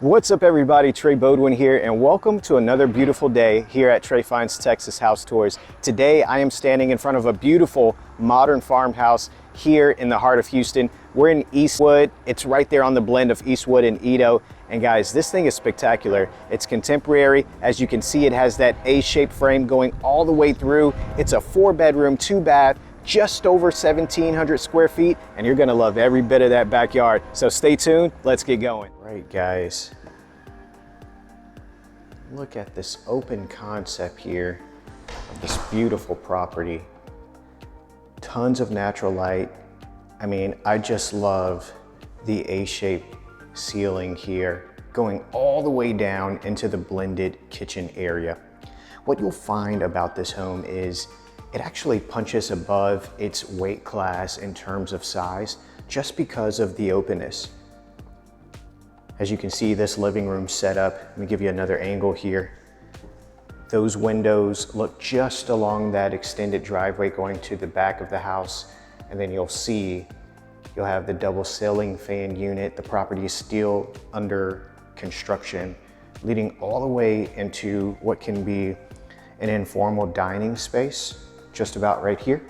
What's up everybody, Trey Bodwin here and welcome to another beautiful day here at TreyFindsTx House Tours. Today I am standing in front of a beautiful modern farmhouse here in the heart of Houston. We're in Eastwood. It's right there on the blend of Eastwood and EaDo. And guys, this thing is spectacular. It's contemporary. As you can see, it has that A-shaped frame going all the way through. It's a 4-bedroom, 2-bath, just over 1,700 square feet, and you're gonna love every bit of that backyard. So stay tuned, let's get going. Right guys, look at this open concept here of this beautiful property. Tons of natural light. I mean, I just love the A-shaped ceiling here, going all the way down into the blended kitchen area. What you'll find about this home is it actually punches above its weight class in terms of size just because of the openness. As you can see, this living room setup, let me give you another angle here. Those windows look just along that extended driveway going to the back of the house. And then you'll have the double ceiling fan unit. The property is still under construction, leading all the way into what can be an informal dining space. Just about right here.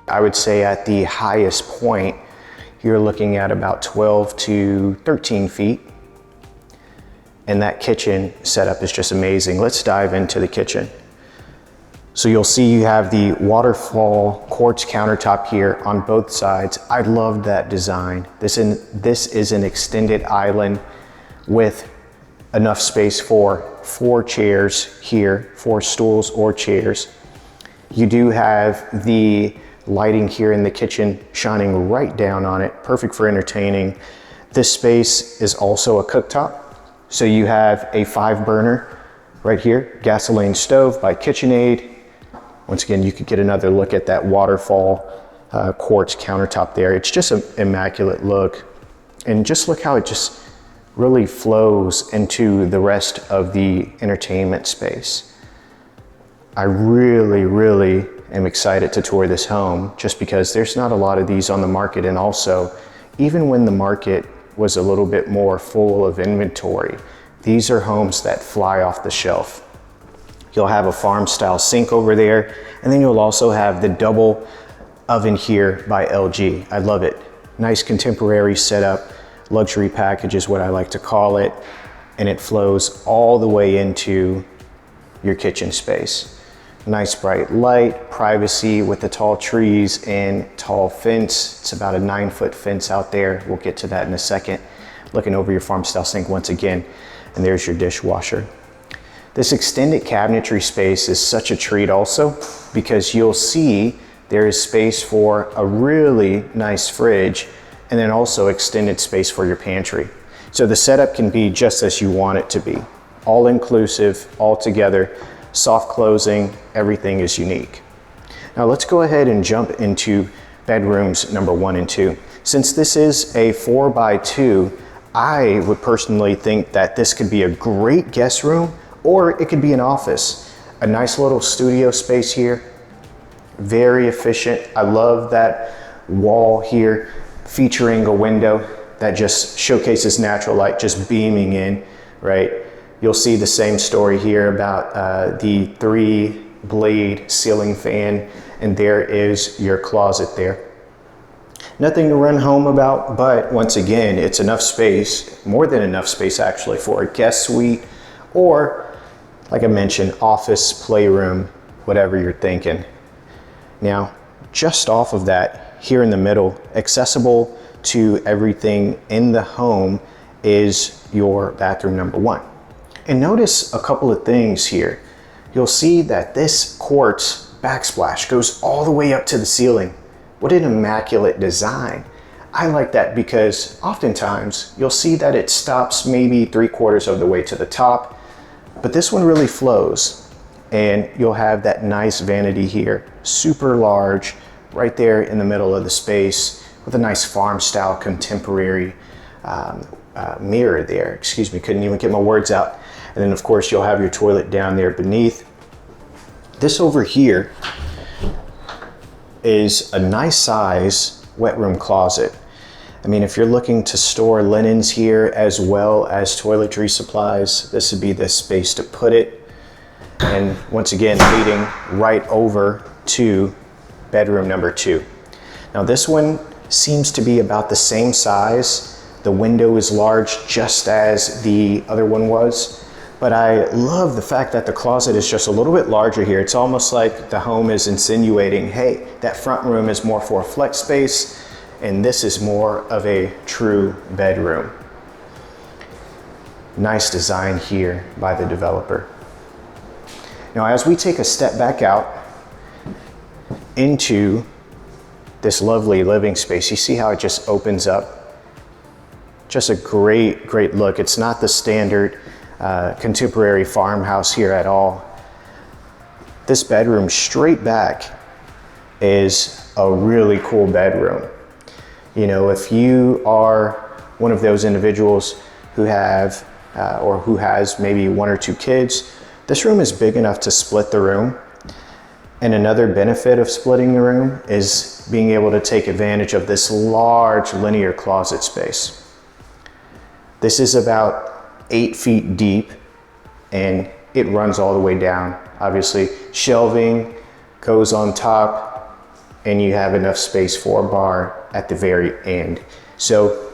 I would say at the highest point, you're looking at about 12 to 13 feet. And that kitchen setup is just amazing. Let's dive into the kitchen. So you'll see you have the waterfall quartz countertop here on both sides. I love that design. This is an extended island with enough space for 4 chairs here, 4 stools or chairs. You do have the lighting here in the kitchen shining right down on it, perfect for entertaining. This space is also a cooktop. So you have a 5-burner right here, gasoline stove by KitchenAid. Once again, you could get another look at that waterfall quartz countertop there. It's just an immaculate look. And just look how it just really flows into the rest of the entertainment space. I really am excited to tour this home just because there's not a lot of these on the market. And also, even when the market was a little bit more full of inventory, these are homes that fly off the shelf. You'll have a farm style sink over there, and then you'll also have the double oven here by LG. I love it. Nice contemporary setup, luxury package is what I like to call it, and it flows all the way into your kitchen space. Nice bright light, privacy with the tall trees and tall fence. It's about a 9-foot fence out there. We'll get to that in a second. Looking over your farm style sink once again, and there's your dishwasher. This extended cabinetry space is such a treat also because you'll see there is space for a really nice fridge and then also extended space for your pantry. So the setup can be just as you want it to be. All inclusive, all together, soft closing, everything is unique. Now let's go ahead and jump into bedrooms number 1 and 2. Since this is a 4x2, I would personally think that this could be a great guest room, or it could be an office. A nice little studio space here, very efficient. I love that wall here featuring a window that just showcases natural light just beaming in, right? You'll see the same story here about the 3-blade ceiling fan, and there is your closet there. Nothing to run home about, but once again, it's enough space, more than enough space actually, for a guest suite or, like I mentioned, office, playroom, whatever you're thinking. Now, just off of that, here in the middle, accessible to everything in the home is your bathroom number 1. And notice a couple of things here. You'll see that this quartz backsplash goes all the way up to the ceiling. What an immaculate design. I like that because oftentimes you'll see that it stops maybe 3/4 of the way to the top, but this one really flows, and you'll have that nice vanity here, super large, right there in the middle of the space with a nice farm style contemporary mirror there. Excuse me, couldn't even get my words out. And And then of course you'll have your toilet down there beneath. This over here is a nice size wet room closet. I mean, if you're looking to store linens here as well as toiletry supplies, this would be the space to put it. And once again, leading right over to bedroom number 2. Now this one seems to be about the same size. The window is large just as the other one was, but I love the fact that the closet is just a little bit larger here. It's almost like the home is insinuating, hey, that front room is more for flex space, and this is more of a true bedroom. Nice design here by the developer. Now, as we take a step back out into this lovely living space, you see how it just opens up? Just a great, great look. It's not the standard contemporary farmhouse here at all. This bedroom straight back is a really cool bedroom. You know, if you are one of those individuals who have or who has maybe 1 or 2 kids, this room is big enough to split the room. And another benefit of splitting the room is being able to take advantage of this large linear closet space. This is about 8 feet deep and it runs all the way down. Obviously, shelving goes on top and you have enough space for a bar at the very end. So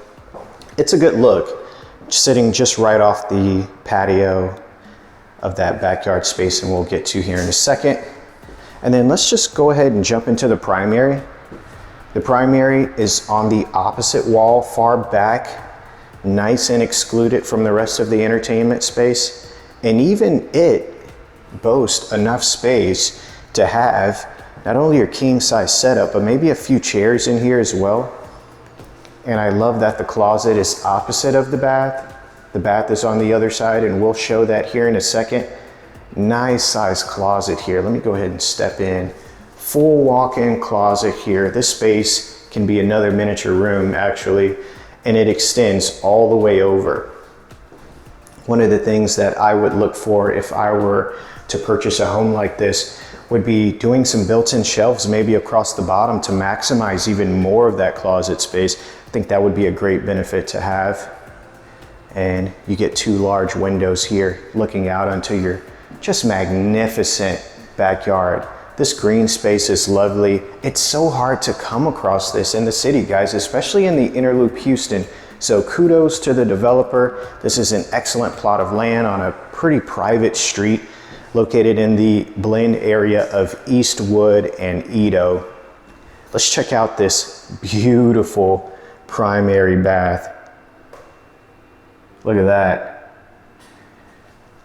it's a good look, sitting just right off the patio of that backyard space, and we'll get to here in a second. And then let's just go ahead and jump into the primary. The primary is on the opposite wall, far back, nice and excluded from the rest of the entertainment space. And even it boasts enough space to have not only your king size setup, but maybe a few chairs in here as well. And I love that the closet is opposite of the bath. The bath is on the other side, and we'll show that here in a second. Nice size closet here. Let me go ahead and step in. Full walk-in closet here. This space can be another miniature room actually, and it extends all the way over. One of the things that I would look for if I were to purchase a home like this would be doing some built-in shelves maybe across the bottom to maximize even more of that closet space. I think that would be a great benefit to have. And you get 2 large windows here looking out onto your just magnificent backyard. This green space is lovely. It's so hard to come across this in the city, guys, especially in the inner loop Houston. So kudos to the developer. This is an excellent plot of land on a pretty private street located in the blend area of Eastwood and EaDo. Let's check out this beautiful primary bath. Look at that.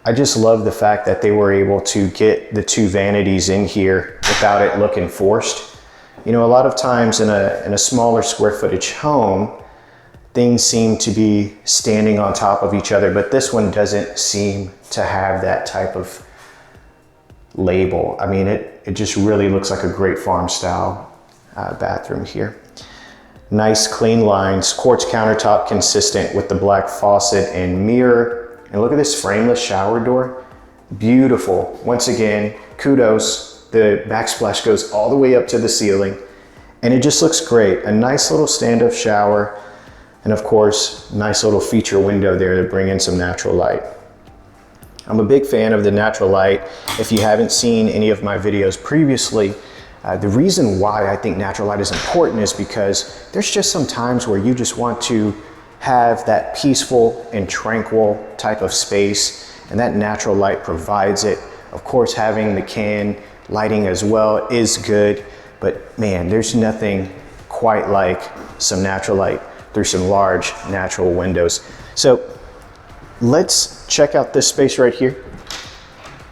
I just love the fact that they were able to get the 2 vanities in here without it looking forced. You know, a lot of times in a smaller square footage home, things seem to be standing on top of each other, but this one doesn't seem to have that type of label. I mean, it just really looks like a great farm style bathroom here. Nice clean lines, quartz countertop consistent with the black faucet and mirror. And look at this frameless shower door. Beautiful. Once again, kudos. The backsplash goes all the way up to the ceiling and it just looks great. A nice little stand-up shower. And of course, nice little feature window there to bring in some natural light. I'm a big fan of the natural light. If you haven't seen any of my videos previously, the reason why I think natural light is important is because there's just some times where you just want to have that peaceful and tranquil type of space, and that natural light provides it. Of course, having the can lighting as well is good, but man, there's nothing quite like some natural light through some large natural windows. So let's check out this space right here.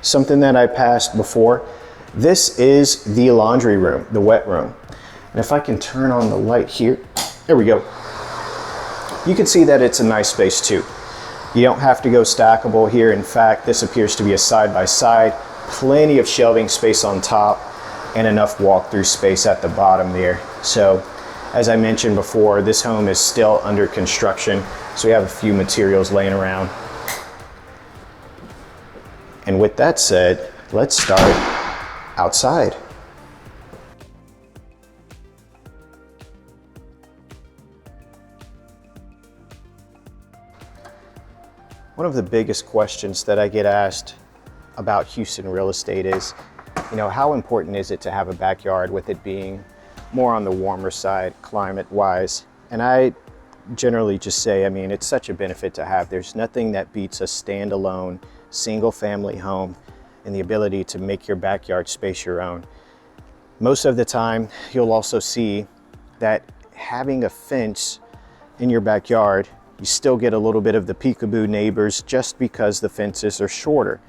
Something that I passed before. This is the laundry room, the wet room. And if I can turn on the light here, there we go. You can see that it's a nice space too. You don't have to go stackable here. In fact, this appears to be a side-by-side, plenty of shelving space on top and enough walk-through space at the bottom there. So as I mentioned before, this home is still under construction, so we have a few materials laying around. And with that said, let's start outside. One of the biggest questions that I get asked about Houston real estate is, how important is it to have a backyard, with it being more on the warmer side climate-wise? And I generally just say, it's such a benefit to have. There's nothing that beats a standalone single-family home and the ability to make your backyard space your own. Most of the time, you'll also see that having a fence in your backyard, you still get a little bit of the peekaboo neighbors just because the fences are shorter.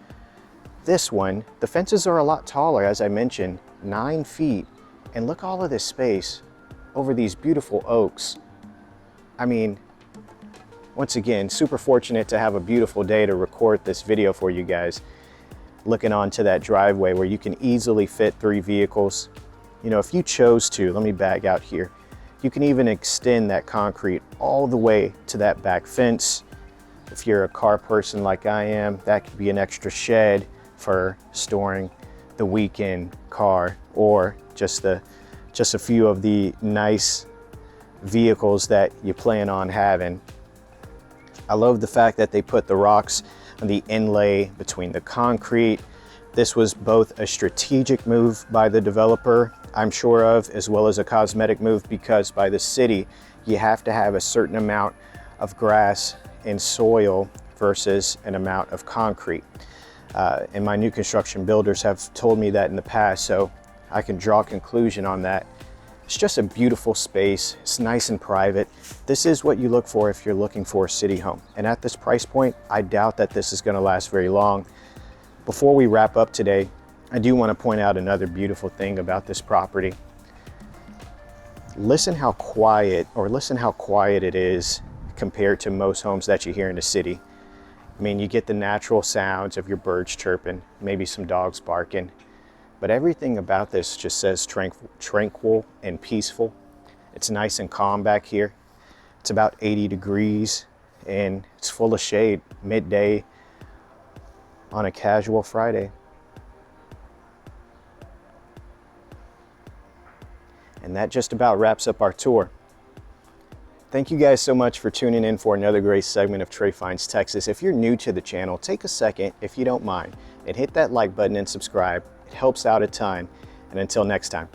This one, the fences are a lot taller, as I mentioned, 9 feet. And look all of this space over these beautiful oaks. Once again, super fortunate to have a beautiful day to record this video for you guys. Looking onto that driveway where you can easily fit 3 vehicles. If you chose to, let me back out here. You can even extend that concrete all the way to that back fence. If you're a car person like I am, that could be an extra shed for storing the weekend car, or just a few of the nice vehicles that you plan on having. I love the fact that they put the rocks on the inlay between the concrete. This was both a strategic move by the developer, I'm sure of, as well as a cosmetic move, because by the city, you have to have a certain amount of grass and soil versus an amount of concrete. And my new construction builders have told me that in the past, so I can draw a conclusion on that. It's just a beautiful space. It's nice and private. This is what you look for if you're looking for a city home. And at this price point, I doubt that this is going to last very long. Before we wrap up today, I do want to point out another beautiful thing about this property. Listen how quiet it is compared to most homes that you hear in the city. You get the natural sounds of your birds chirping, maybe some dogs barking, but everything about this just says tranquil and peaceful. It's nice and calm back here. It's about 80 degrees and it's full of shade midday on a casual Friday. And that just about wraps up our tour. Thank you guys so much for tuning in for another great segment of Trey Finds Texas. If you're new to the channel, take a second, if you don't mind, and hit that like button and subscribe. It helps out a ton. And until next time.